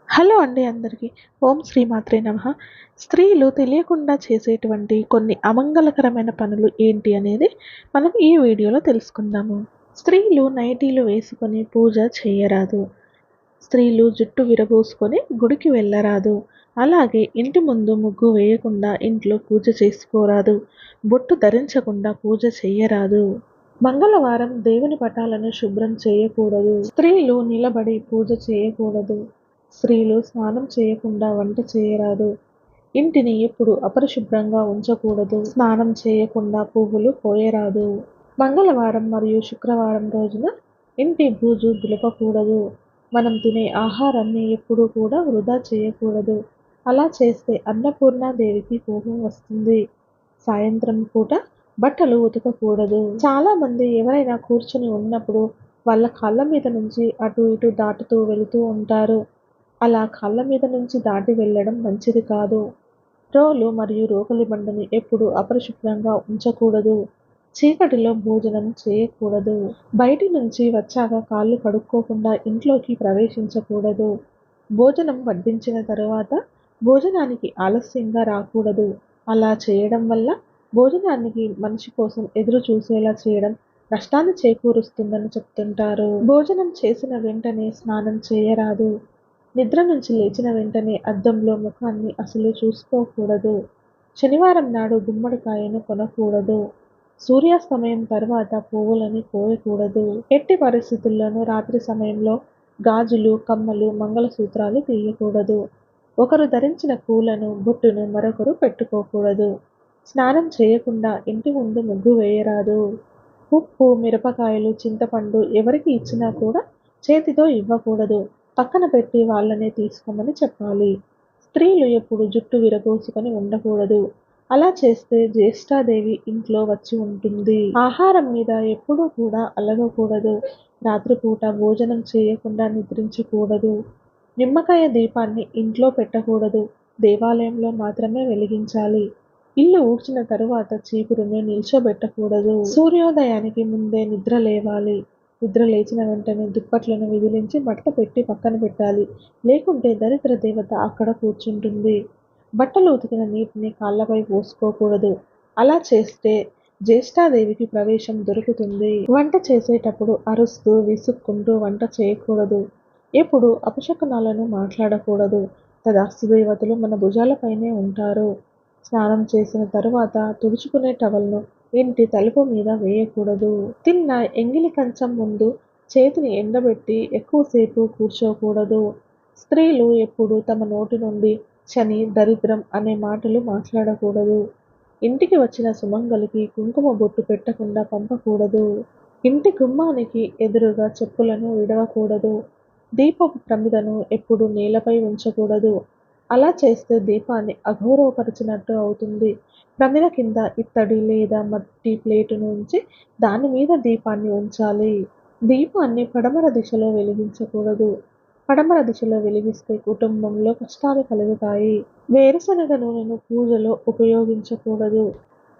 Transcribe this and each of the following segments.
Hello అండి అందరికీ. ఓం శ్రీ మాత్రే నమః. స్త్రీలు తెలియకుండా చేసేటువంటి కొన్ని అమంగళకరమైన పనులు ఏంటి అనేది మనం ఈ వీడియోలో తెలుసుకుందాము. స్త్రీలు నైటీలు వేసుకొని పూజ చేయరాదు. స్త్రీలు జుట్టు విరబోసుకొని గుడికి వెళ్ళరాదు. అలాగే ఇంటి ముందు ముగ్గు వేయకుండా ఇంట్లో పూజ చేసుకోరాదు. బొట్టు ధరించకుండా పూజ చేయరాదు. మంగళవారం దేవుని పటాలను శుభ్రం చేయకూడదు. స్త్రీలు నిలబడి పూజ చేయకూడదు. స్త్రీలు స్నానం చేయకుండా వంట చేయరాదు. ఇంటిని ఎప్పుడు అపరిశుభ్రంగా ఉంచకూడదు. స్నానం చేయకుండా పువ్వులు కోయరాదు. మంగళవారం మరియు శుక్రవారం రోజున ఇంటి బూజు దులపకూడదు. మనం తినే ఆహారాన్ని ఎప్పుడూ కూడా వృధా చేయకూడదు. అలా చేస్తే అన్నపూర్ణాదేవికి కోపం వస్తుంది. సాయంత్రం పూట బట్టలు ఉతకకూడదు. చాలా మంది ఎవరైనా కూర్చుని ఉన్నప్పుడు వాళ్ళ కాళ్ళ మీద నుంచి అటు ఇటు దాటుతూ వెళుతూ ఉంటారు. అలా కాళ్ళ మీద నుంచి దాటి వెళ్ళడం మంచిది కాదు. రోలు మరియు రోకలి బండని ఎప్పుడు అపరిశుభ్రంగా ఉంచకూడదు. చీకటిలో భోజనం చేయకూడదు. బయటి నుంచి వచ్చాక కాళ్ళు కడుక్కోకుండా ఇంట్లోకి ప్రవేశించకూడదు. భోజనం వడ్డించిన తరువాత భోజనానికి ఆలస్యంగా రాకూడదు. అలా చేయడం వల్ల భోజనానికి మనిషి కోసం ఎదురు చూసేలా చేయడం నష్టాన్ని చేకూరుస్తుందని చెప్తుంటారు. భోజనం చేసిన వెంటనే స్నానం చేయరాదు. నిద్ర నుంచి లేచిన వెంటనే అద్దంలో ముఖాన్ని అసలు చూసుకోకూడదు. శనివారం నాడు గుమ్మడికాయను కొనకూడదు. సూర్యాస్తమయం తర్వాత పువ్వులని కోయకూడదు. ఎట్టి పరిస్థితుల్లోనూ రాత్రి సమయంలో గాజులు, కమ్మలు, మంగళసూత్రాలు తీయకూడదు. ఒకరు ధరించిన పూలను, బొట్టును మరొకరు పెట్టుకోకూడదు. స్నానం చేయకుండా ఇంటి ముందు ముగ్గు వేయరాదు. ఉప్పు, మిరపకాయలు, చింతపండు ఎవరికి ఇచ్చినా కూడా చేతితో ఇవ్వకూడదు. పక్కన పెట్టి వాళ్ళనే తీసుకోమని చెప్పాలి. స్త్రీలు ఎప్పుడు జుట్టు విరబోసుకొని ఉండకూడదు. అలా చేస్తే జ్యేష్ఠాదేవి ఇంట్లో వచ్చి ఉంటుంది. ఆహారం మీద ఎప్పుడూ కూడా అలగకూడదు. రాత్రిపూట భోజనం చేయకుండా నిద్రించకూడదు. నిమ్మకాయ దీపాన్ని ఇంట్లో పెట్టకూడదు. దేవాలయంలో మాత్రమే వెలిగించాలి. ఇల్లు ఊడ్చిన తరువాత చీపురుని నిల్చోబెట్టకూడదు. సూర్యోదయానికి ముందే నిద్ర లేవాలి. నిద్ర లేచిన వెంటనే దుప్పట్లను విదిలించి మడత పెట్టి పక్కన పెట్టాలి. లేకుంటే దరిద్ర దేవత అక్కడ కూర్చుంటుంది. బట్టలు ఉతికిన నీటిని కాళ్ళపై పోసుకోకూడదు. అలా చేస్తే జ్యేష్ఠాదేవికి ప్రవేశం దొరుకుతుంది. వంట చేసేటప్పుడు అరుస్తూ విసుక్కుంటూ వంట చేయకూడదు. ఎప్పుడు అపశకునాలను మాట్లాడకూడదు. తదాస్తు దేవతలు మన భుజాలపైనే ఉంటారు. స్నానం చేసిన తరువాత తుడుచుకునే టవల్ను ఇంటి తలుపు మీద వేయకూడదు. తిన్న ఎంగిలి కంచం ముందు చేతిని ఎండబెట్టి ఎక్కువసేపు కూర్చోకూడదు. స్త్రీలు ఎప్పుడు తమ నోటి నుండి శని, దరిద్రం అనే మాటలు మాట్లాడకూడదు. ఇంటికి వచ్చిన సుమంగలికి కుంకుమ బొట్టు పెట్టకుండా పంపకూడదు. ఇంటి గుమ్మానికి ఎదురుగా చెప్పులను విడవకూడదు. దీపపు ప్రమిదను ఎప్పుడు నేలపై ఉంచకూడదు. అలా చేస్తే దీపాన్ని అగౌరవపరిచినట్టు అవుతుంది. ప్రమిద కింద ఇత్తడి లేదా మట్టి ప్లేటును ఉంచి దాని మీద దీపాన్ని ఉంచాలి. దీపాన్ని పడమర దిశలో వెలిగించకూడదు. పడమర దిశలో వెలిగిస్తే కుటుంబంలో కష్టాలు కలుగుతాయి. వేరుశనగ నూనెను పూజలో ఉపయోగించకూడదు.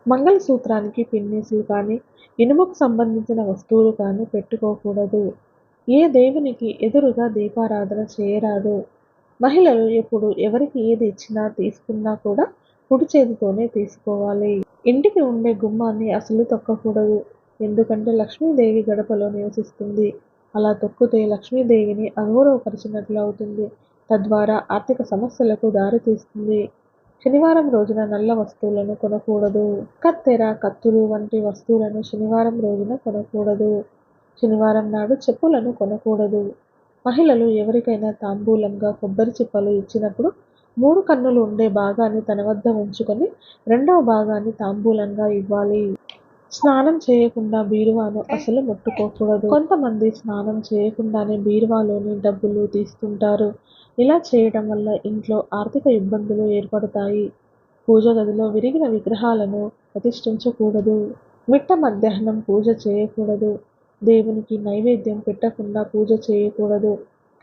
మంగళసూత్రానికి పిన్నీసులు కానీ, ఇనుముకు సంబంధించిన వస్తువులు కానీ పెట్టుకోకూడదు. ఏ దేవునికి ఎదురుగా దీపారాధన చేయరాదు. మహిళలు ఎప్పుడు ఎవరికి ఏది ఇచ్చినా తీసుకున్నా కూడా కుడి చేతితోనే తీసుకోవాలి. ఇంటికి ఉండే గుమ్మాన్ని అసలు తొక్కకూడదు. ఎందుకంటే లక్ష్మీదేవి గడపలో నివసిస్తుంది. అలా తొక్కితే లక్ష్మీదేవిని అగౌరవపరిచినట్లు అవుతుంది. తద్వారా ఆర్థిక సమస్యలకు దారితీస్తుంది. శనివారం రోజున నల్ల వస్తువులను కొనకూడదు. కత్తెర, కత్తులు వంటి వస్తువులను శనివారం రోజున కొనకూడదు. శనివారం నాడు చెప్పులను కొనకూడదు. మహిళలు ఎవరికైనా తాంబూలంగా కొబ్బరి చిప్పలు ఇచ్చినప్పుడు 3 కన్నులు ఉండే భాగాన్ని తన వద్ద ఉంచుకొని రెండవ భాగాన్ని తాంబూలంగా ఇవ్వాలి. స్నానం చేయకుండా బీరువాను అసలు ముట్టుకోకూడదు. కొంతమంది స్నానం చేయకుండానే బీరువాలోని డబ్బులు తీస్తుంటారు. ఇలా చేయడం వల్ల ఇంట్లో ఆర్థిక ఇబ్బందులు ఏర్పడతాయి. పూజ గదిలో విరిగిన విగ్రహాలను ప్రతిష్ఠించకూడదు. మిట్ట మధ్యాహ్నం పూజ చేయకూడదు. దేవునికి నైవేద్యం పెట్టకుండా పూజ చేయకూడదు.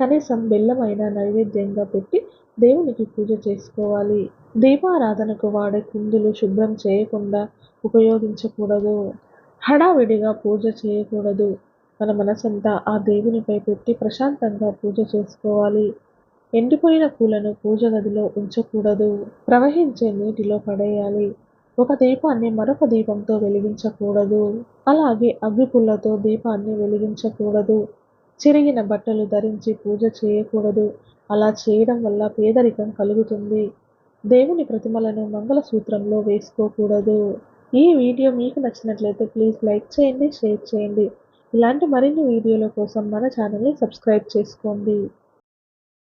కనీసం బెల్లమైనా నైవేద్యంగా పెట్టి దేవునికి పూజ చేసుకోవాలి. దీపారాధనకు వాడే కుందులు శుభ్రం చేయకుండా ఉపయోగించకూడదు. హడావిడిగా పూజ చేయకూడదు. మన మనసంతా ఆ దేవునిపై పెట్టి ప్రశాంతంగా పూజ చేసుకోవాలి. ఎండిపోయిన పూలను పూజ గదిలో ఉంచకూడదు. ప్రవహించే నీటిలో పడేయాలి. ఒక దీపాన్ని మరొక దీపంతో వెలిగించకూడదు. అలాగే అగ్గిపుల్లతో దీపాన్ని వెలిగించకూడదు. చిరిగిన బట్టలు ధరించి పూజ చేయకూడదు. అలా చేయడం వల్ల పేదరికం కలుగుతుంది. దేవుని ప్రతిమలను మంగళసూత్రంలో వేసుకోకూడదు. ఈ వీడియో మీకు నచ్చినట్లయితే ప్లీజ్ లైక్ చేయండి, షేర్ చేయండి. ఇలాంటి మరిన్ని వీడియోల కోసం మన ఛానల్ని సబ్స్క్రైబ్ చేసుకోండి.